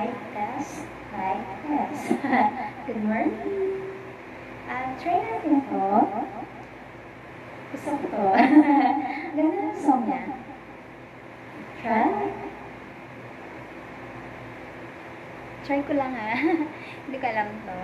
Mic test. Mic test. Good morning. Try natin to. Gusto ko to. Ganda ng song niya. Try. Try ko lang ha. Hindi ko alam to.